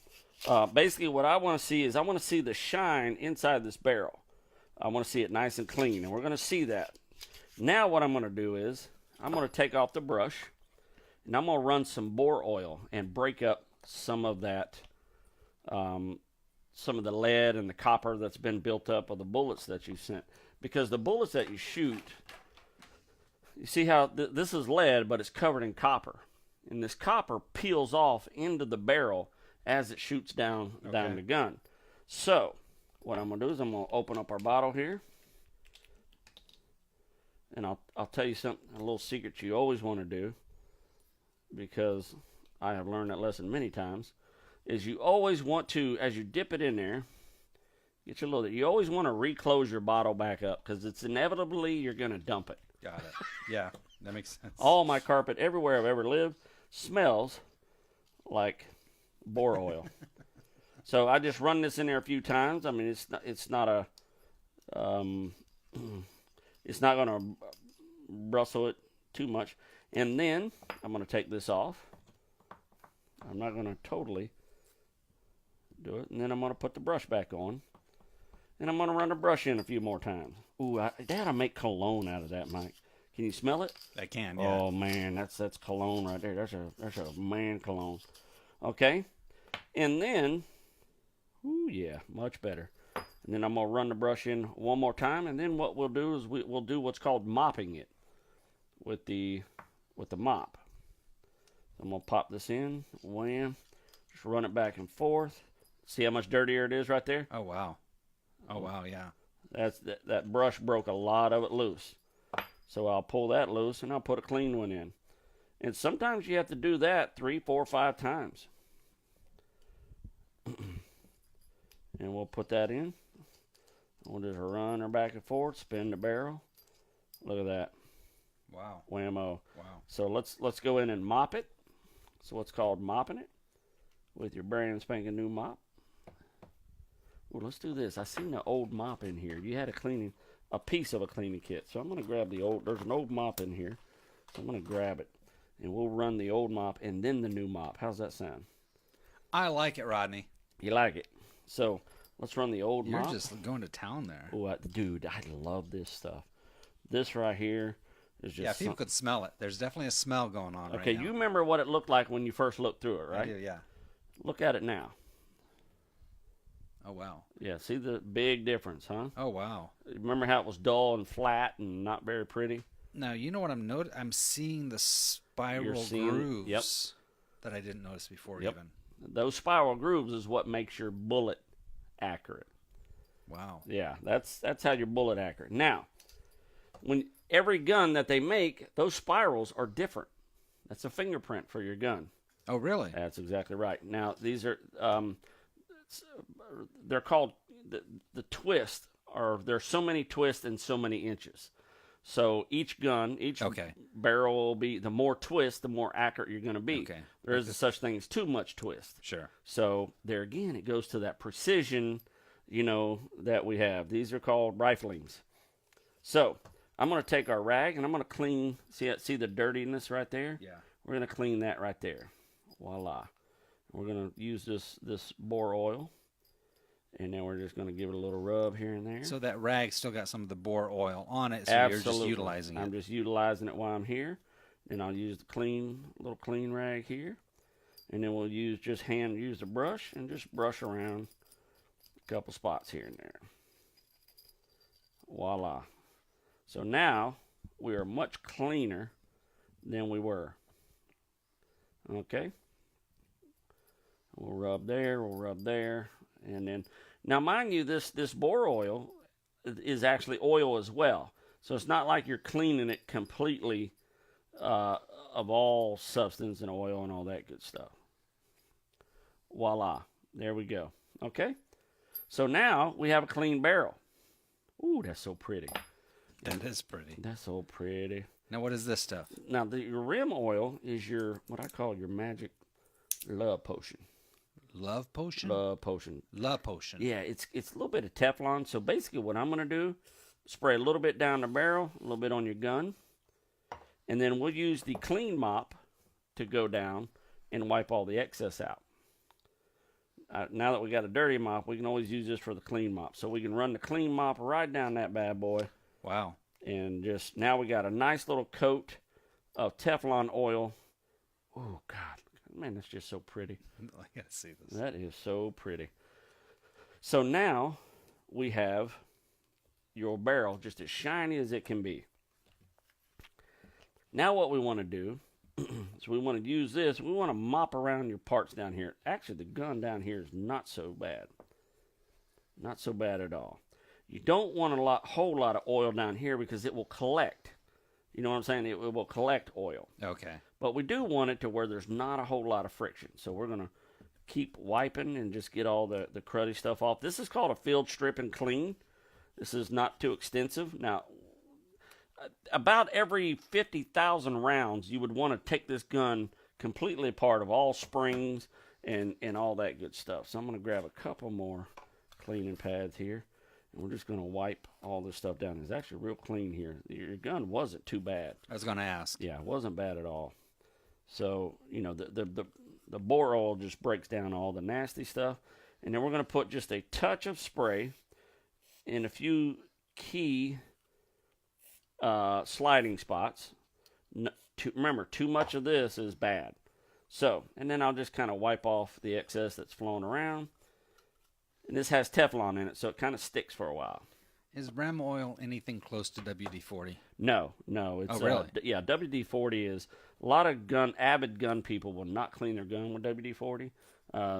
basically what I want to see is I want to see the shine inside this barrel. I want to see it nice and clean, and we're going to see that. Now what I'm going to do is I'm going to take off the brush, and I'm going to run some bore oil and break up some of that, some of the lead and the copper that's been built up of the bullets that you sent. Because the bullets that you shoot, you see how this is lead, but it's covered in copper. And this copper peels off into the barrel as it shoots down the gun. So what I'm going to do is I'm going to open up our bottle here. And I'll tell you something, a little secret you always want to do, because I have learned that lesson many times, is you always want to, as you dip it in there, you always want to reclose your bottle back up, because it's inevitably you're going to dump it. Got it. Yeah, that makes sense. All my carpet, everywhere I've ever lived, smells like bore oil. So I just run this in there a few times. I mean, it's not going to rustle it too much. And then I'm going to take this off. I'm not going to totally do it. And then I'm going to put the brush back on. And I'm going to run the brush in a few more times. Ooh, they ought to make cologne out of that, Mike. Can you smell it? I can, yeah. Oh man, that's cologne right there. That's a man cologne. Okay, and then, ooh yeah, much better. And then I'm gonna run the brush in one more time, and then what we'll do is we'll do what's called mopping it with the mop. I'm gonna pop this in, wham, just run it back and forth. See how much dirtier it is right there? Oh wow. Oh wow, yeah. That brush broke a lot of it loose. So I'll pull that loose and I'll put a clean one in. And sometimes you have to do that 3, 4, 5 times. And we'll put that in. We'll just run her back and forth, spin the barrel. Look at that. Wow. Whammo. Wow. So let's go in and mop it. So what's called mopping it with your brand spanking new mop. Well, let's do this. I seen the old mop in here. You had a piece of a cleaning kit. So I'm going to grab there's an old mop in here. So I'm going to grab it. And we'll run the old mop and then the new mop. How's that sound? I like it, Rodney. You like it? So let's run the old You're mop. just going to town there. Oh, dude, I love this stuff. This right here is just... Yeah, people could smell it. There's definitely a smell going on Okay, right now. you remember what it looked like when you first looked through it, right? I do, yeah. Look at it now. Oh, wow. Yeah, see the big difference, huh? Oh, wow. Remember how it was dull and flat and not very pretty? Now, you know what I'm noticing? I'm seeing the spiral seeing- grooves yep. that I didn't notice before Yep. even. Those spiral grooves is what makes your bullet accurate. Wow. Yeah, that's how you're bullet accurate. Now, when every gun that they make, those spirals are different. That's a fingerprint for your gun. Oh, really? That's exactly right. Now, these are they're called the twist, or there's so many twists and so many inches. So each gun, each barrel will be, the more twist, the more accurate you're going to be. Okay. There isn't such thing as too much twist. Sure. So there again, it goes to that precision, that we have. These are called riflings. So I'm going to take our rag and I'm going to clean. See the dirtiness right there? Yeah. We're going to clean that right there. Voila. We're going to use this bore oil. And then we're just going to give it a little rub here and there. So that rag still got some of the bore oil on it, so Absolutely. you're just utilizing it. I'm just utilizing it while I'm here. Then I'll use the little clean rag here. And then we'll use the brush and just brush around a couple spots here and there. Voila. So now we are much cleaner than we were. Okay. We'll rub there. And then, now mind you, this bore oil is actually oil as well. So it's not like you're cleaning it completely of all substance and oil and all that good stuff. Voila. There we go. Okay. So now we have a clean barrel. Ooh, that's so pretty. That is pretty. That's so pretty. Now, what is this stuff? Now, your rim oil is what I call your magic love potion. Love potion? Love potion. Love potion. Yeah, it's a little bit of Teflon. So basically what I'm going to do, spray a little bit down the barrel, a little bit on your gun, and then we'll use the clean mop to go down and wipe all the excess out. Now that we got a dirty mop, we can always use this for the clean mop. So we can run the clean mop right down that bad boy. Wow. And now we got a nice little coat of Teflon oil. Oh, God. Man, that's just so pretty. I got to see this. That is so pretty. So now we have your barrel just as shiny as it can be. Now what we want to do is we want to use this. We want to mop around your parts down here. Actually, the gun down here is not so bad. Not so bad at all. You don't want a whole lot of oil down here because it will collect. You know what I'm saying? It will collect oil. Okay. But we do want it to where there's not a whole lot of friction. So we're going to keep wiping and just get all the cruddy stuff off. This is called a field strip and clean. This is not too extensive. Now, about every 50,000 rounds, you would want to take this gun completely apart of all springs and all that good stuff. So I'm going to grab a couple more cleaning pads here. And we're just going to wipe all this stuff down. It's actually real clean here. Your gun wasn't too bad. I was going to ask. Yeah, it wasn't bad at all. So, the bore oil just breaks down all the nasty stuff. And then we're going to put just a touch of spray in a few key sliding spots. Remember, too much of this is bad. So, and then I'll just kind of wipe off the excess that's flowing around. And this has Teflon in it, so it kind of sticks for a while. Is rim oil anything close to WD-40? No. It's, really? Yeah, WD-40 is, a lot of avid gun people will not clean their gun with WD-40.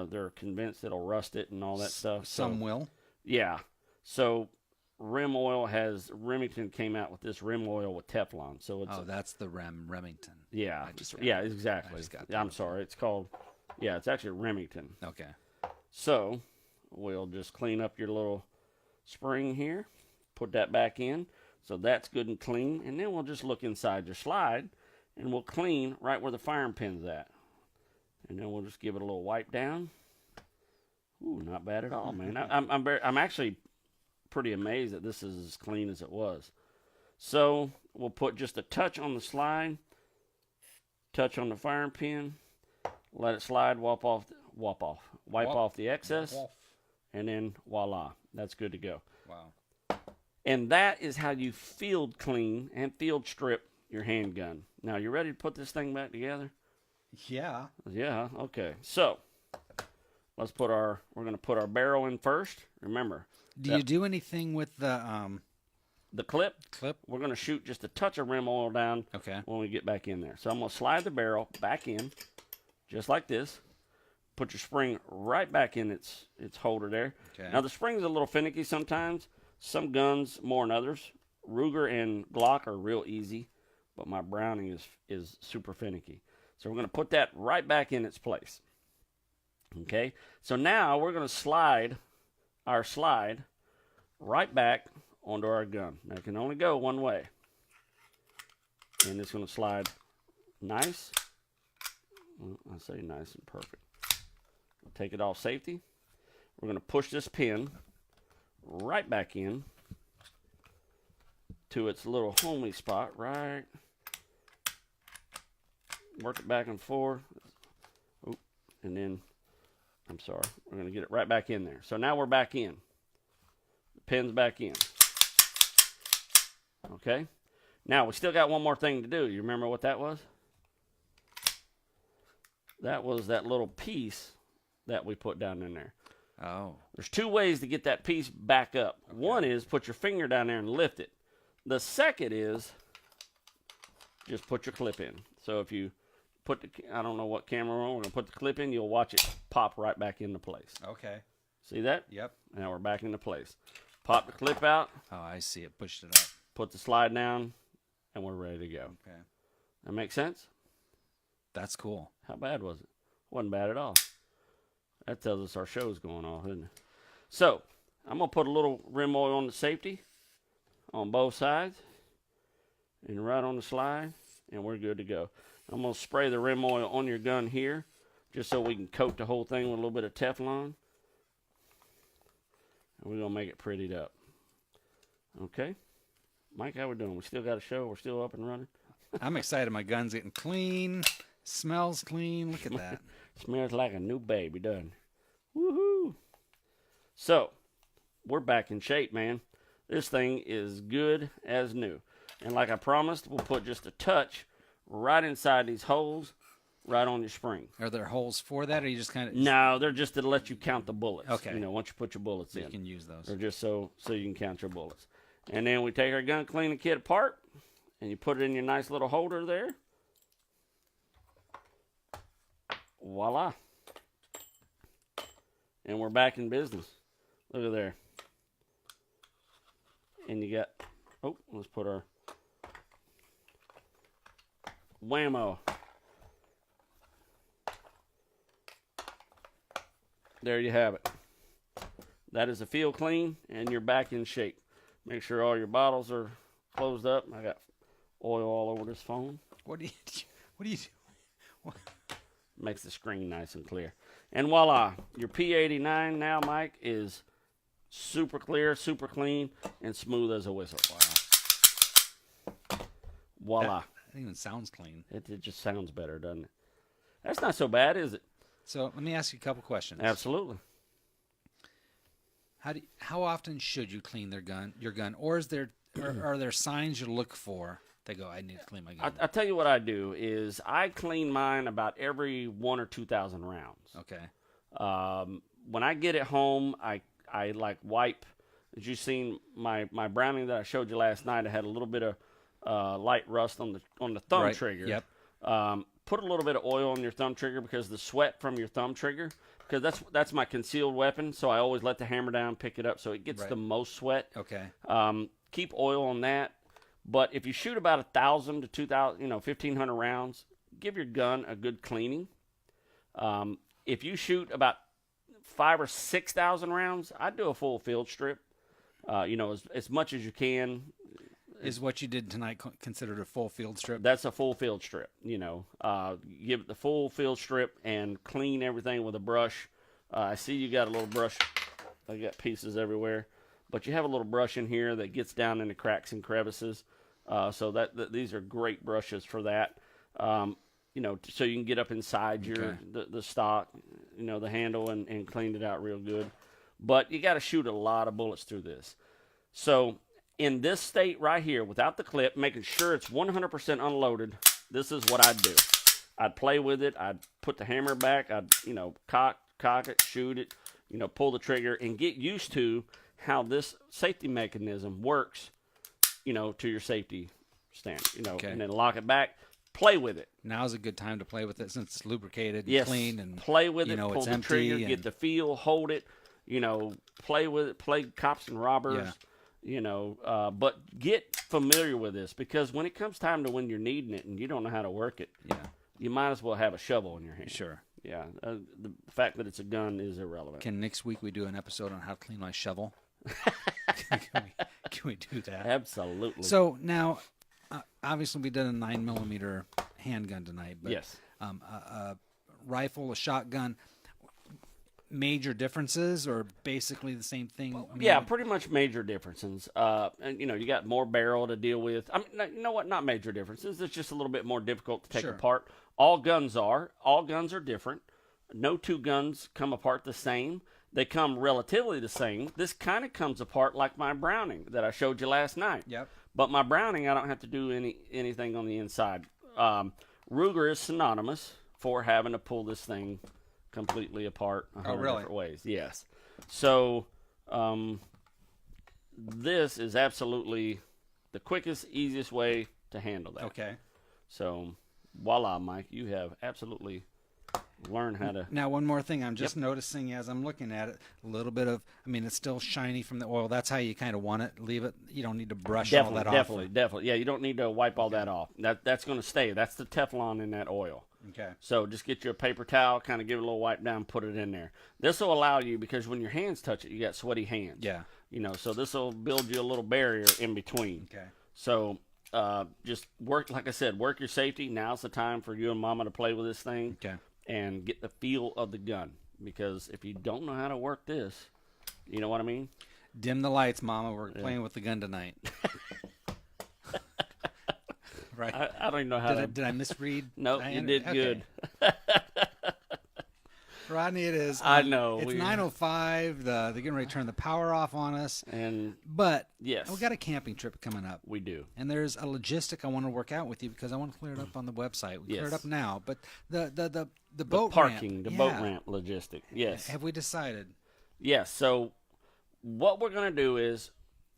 They're convinced it'll rust it and all that stuff. Some will. Yeah. So rim oil Remington came out with this rim oil with Teflon. So it's that's the Remington. Yeah. Exactly. I'm sorry. It's called, it's actually Remington. Okay. So we'll just clean up your little spring here, put that back in. So that's good and clean. And then we'll just look inside your slide and we'll clean right where the firing pin's at. And then we'll just give it a little wipe down. Ooh, not bad at all, man. I'm actually pretty amazed that this is as clean as it was. So we'll put just a touch on the slide, touch on the firing pin, let it slide, wipe off the excess, and then voila, that's good to go. Wow. And that is how you field clean and field strip your handgun. Now, you ready to put this thing back together? Yeah. Yeah, okay. So, we're going to put our barrel in first. Remember. Do you do anything with the clip? Clip? We're going to shoot just a touch of rim oil down when we get back in there. So, I'm going to slide the barrel back in, just like this. put your spring right back in its holder there. Okay. Now, the spring's a little finicky sometimes. Some guns more than others. Ruger and Glock are real easy, but my Browning is super finicky. So we're going to put that right back in its place. Okay? So now we're going to slide our slide right back onto our gun. Now, it can only go one way. And it's going to slide nice. Well, I say nice and perfect. We'll take it off safety. We're going to push this pin right back in to its little homely spot, right? Work it back and forth. Oop, and then, I'm sorry, we're going to get it right back in there. So now we're back in. The pin's back in. Okay? Now, we still got one more thing to do. You remember what that was? That was that little piece that we put down in there. Oh. There's two ways to get that piece back up. Okay. One is put your finger down there and lift it. The second is just put your clip in. So if you put the, I don't know what camera we're on, we're going to put the clip in, you'll watch it pop right back into place. Okay. See that? Yep. Now we're back into place. Pop the clip out. Oh, I see it. Pushed it up. Put the slide down, and we're ready to go. Okay. That make sense? That's cool. How bad was it? Wasn't bad at all. That tells us our show's going off, isn't it? So, I'm going to put a little rim oil on the safety on both sides and right on the slide, and we're good to go. I'm going to spray the rim oil on your gun here just so we can coat the whole thing with a little bit of Teflon. And we're going to make it prettied up. Okay? Mike, how we doing? We still got a show? We're still up and running? I'm excited. My gun's getting clean. Smells clean. Look at that. Smells like a new baby, doesn't it? Woohoo! So, we're back in shape, man. This thing is good as new. And like I promised, we'll put just a touch right inside these holes, right on your spring. Are there holes for that, or you just kind of... No, they're just to let you count the bullets. Okay. You know, once you put your bullets in. You can use those. They're just so you can count your bullets. And then we take our gun cleaning kit apart, and you put it in your nice little holder there. Voila. And we're back in business. Look at there. And you got, oh, let's put our whammo. There you have it. That is a field clean, and you're back in shape. Make sure all your bottles are closed up. I got oil all over this phone. What do you do? Makes the screen nice and clear. And voila, your P89 now, Mike, is super clear, super clean, and smooth as a whistle. Wow. Voila. That even sounds clean. It just sounds better, doesn't it? That's not so bad, is it? So let me ask you a couple questions. Absolutely. How often should you clean your gun, or are there signs you look for? They go, I need to clean my gun. I'll tell you what I do is I clean mine about every 1,000 or 2,000 rounds. Okay. When I get it home, I like wipe. As you seen my Browning that I showed you last night, I had a little bit of light rust on the thumb Right. trigger. Yep. Put a little bit of oil on your thumb trigger because the sweat from your thumb trigger, because that's my concealed weapon. So I always let the hammer down, pick it up, so it gets Right. the most sweat. Okay. Keep oil on that. But if you shoot about 1,000 to 2,000, 1,500 rounds, give your gun a good cleaning. If you shoot about 5,000 or 6,000 rounds, I'd do a full field strip. As much as you can. Is what you did tonight considered a full field strip? That's a full field strip. Give it the full field strip and clean everything with a brush. I see you got a little brush. I got pieces everywhere. But you have a little brush in here that gets down into cracks and crevices. So that these are great brushes for that. So you can get up inside the stock, the handle and clean it out real good. But you got to shoot a lot of bullets through this. So in this state right here, without the clip, making sure it's 100% unloaded, this is what I'd do. I'd play with it. I'd put the hammer back. I'd, cock it, shoot it, pull the trigger, and get used to how this safety mechanism works, to your safety stand, Okay. and then lock it back, play with it. Now's a good time to play with it since it's lubricated and Yes, clean and play with you it, know, pull it's the empty trigger, and- get the feel, hold it, play with it, play cops and robbers, but get familiar with this, because when it comes time to when you're needing it and you don't know how to work it, you might as well have a shovel in your hand. Sure. Yeah, the fact that it's a gun is irrelevant. Can next week we do an episode on how to clean my shovel? can we do that? Absolutely. So now, obviously, we did a 9mm handgun tonight. But, yes. A rifle, a shotgun. Major differences, or basically the same thing? I mean, Yeah, pretty much major differences. And you got more barrel to deal with. I mean, you know what? Not major differences. It's just a little bit more difficult to take Sure. apart. All guns are different. No two guns come apart the same. They come relatively the same. This kind of comes apart like my Browning that I showed you last night. Yep. But my Browning, I don't have to do anything on the inside. Ruger is synonymous for having to pull this thing completely apart 100 really? different ways. Yes. So this is absolutely the quickest, easiest way to handle that. Okay. So voila, Mike, you have absolutely learned how to. Now, one more thing I'm just noticing as I'm looking at it, a little bit of, I mean, it's still shiny from the oil. That's how you kind of want it. Leave it. You don't need to brush all that off. Definitely. Yeah, you don't need to wipe all that off. That's going to stay. That's the Teflon in that oil. Okay. So just get you a paper towel, kind of give it a little wipe down, put it in there. This will allow you, because when your hands touch it, you got sweaty hands. Yeah. So this will build you a little barrier in between. Okay. So just work, like I said, work your safety. Now's the time for you and Mama to play with this thing. Okay. And get the feel of the gun. Because if you don't know how to work this, you know what I mean? Dim the lights, Mama. We're playing with the gun tonight. Right. I don't even know how to. Did I misread? No, you did good. Rodney, it is. I know. It's 9:05. They're getting ready to turn the power off on us. But yes, we got a camping trip coming up. We do. And there's a logistic I want to work out with you, because I want to clear it up on the website. We clear it up now. But the boat parking, ramp, the boat ramp logistic. Yes. Have we decided? Yes. So what we're going to do is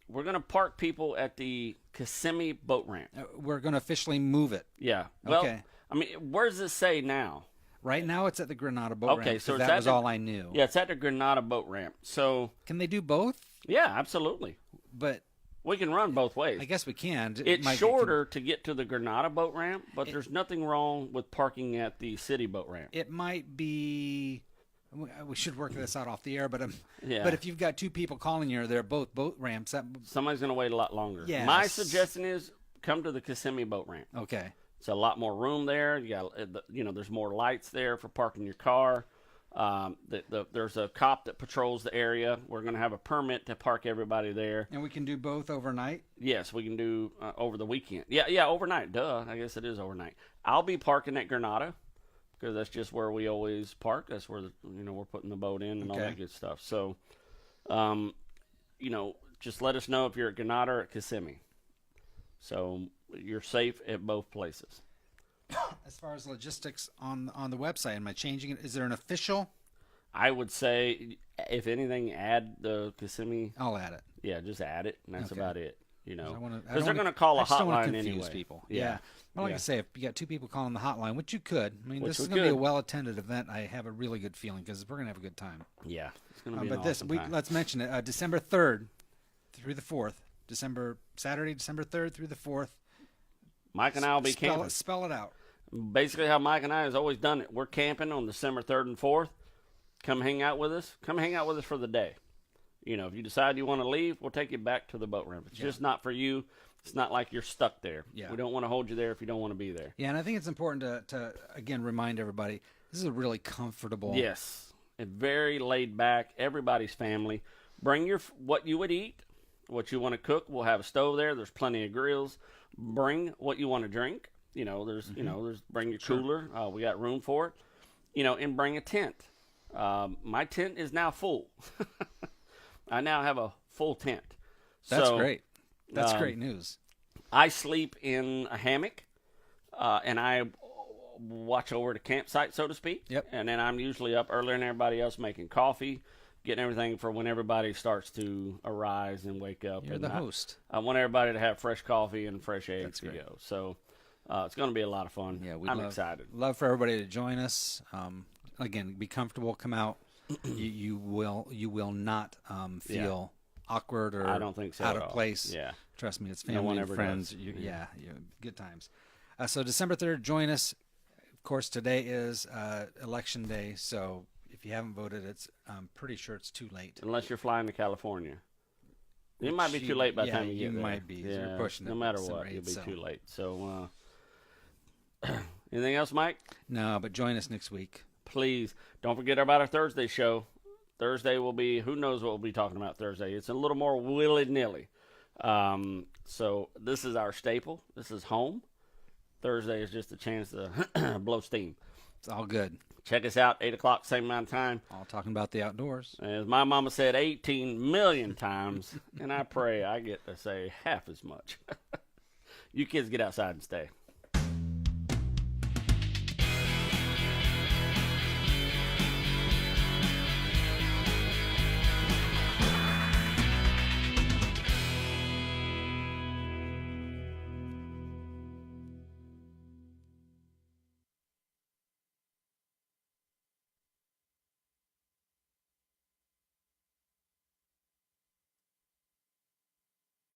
we're going to park people at the Kissimmee boat ramp. We're going to officially move it. Yeah. Well, okay. I mean, where does it say now? Right now, it's at the Granada boat ramp. Okay, so that was all I knew. Yeah, it's at the Granada boat ramp. So can they do both? Yeah, absolutely. But we can run both ways. I guess we can. It's shorter to get to the Granada boat ramp, but there's nothing wrong with parking at the city boat ramp. It might be. We should work this out off the air, but yeah. But if you've got two people calling you, they're both boat ramps. Somebody's going to wait a lot longer. Yes. My suggestion is come to the Kissimmee boat ramp. Okay. It's a lot more room there. You got, there's more lights there for parking your car. There's a cop that patrols the area. We're going to have a permit to park everybody there. And we can do both overnight? Yes, we can do over the weekend. Yeah, overnight. Duh, I guess it is overnight. I'll be parking at Granada because that's just where we always park. That's where we're putting the boat in and all that good stuff. So, just let us know if you're at Granada or at Kissimmee. So you're safe at both places. As far as logistics on the website, am I changing it? Is there an official? I would say, if anything, add the Kissimmee. I'll add it. Yeah, just add it, and that's about it. Because they're going to call a hotline anyway. People. Yeah. Well, like I say, if you got two people calling the hotline, which you could. I mean, this is going to be a well-attended event. I have a really good feeling because we're going to have a good time. Yeah, it's going to be an awesome time. Let's mention it. December 3rd through the 4th. Saturday, December 3rd through the 4th. Mike and I will be camping. Spell it out. Basically, how Mike and I has always done it. We're camping on December 3rd and 4th. Come hang out with us. Come hang out with us for the day. If you decide you want to leave, we'll take you back to the boat ramp. It's just not for you. It's not like you're stuck there. Yeah. We don't want to hold you there if you don't want to be there. Yeah, and I think it's important to again, remind everybody, this is a really comfortable. Yes. And very laid back. Everybody's family. Bring what you would eat, what you want to cook. We'll have a stove there. There's plenty of grills. Bring what you want to drink. There's bring your cooler. We got room for it. And bring a tent. My tent is now full. I now have a full tent. That's great. That's great news. I sleep in a hammock, and I watch over the campsite, so to speak. Yep. And then I'm usually up earlier than everybody else making coffee, getting everything for when everybody starts to arise and wake up. You're the host. I want everybody to have fresh coffee and fresh eggs to great. go. So, It's going to be a lot of fun. Yeah, I'm excited. Love for everybody to join us. Again, be comfortable. Come out. you will not feel awkward or I don't think so out at of all. place. Yeah. Trust me, it's No family one and ever friends. does. Good times. So December 3rd, join us. Of course, today is election day, so if you haven't voted, I'm pretty sure it's too late. Unless you're flying to California. It might be too late by the time you get there. You might be. You're pushing no it matter at some what, rate, you'll be so. too late. So, anything else, Mike? No, but join us next week. Please don't forget about our Thursday show. Thursday will be, who knows what we'll be talking about Thursday. It's a little more willy-nilly. So this is our staple. This is home. Thursday is just a chance to blow steam. It's all good. Check us out, 8 o'clock, same amount of time. All talking about the outdoors. As my mama said 18 million times, and I pray I get to say half as much. You kids get outside and stay.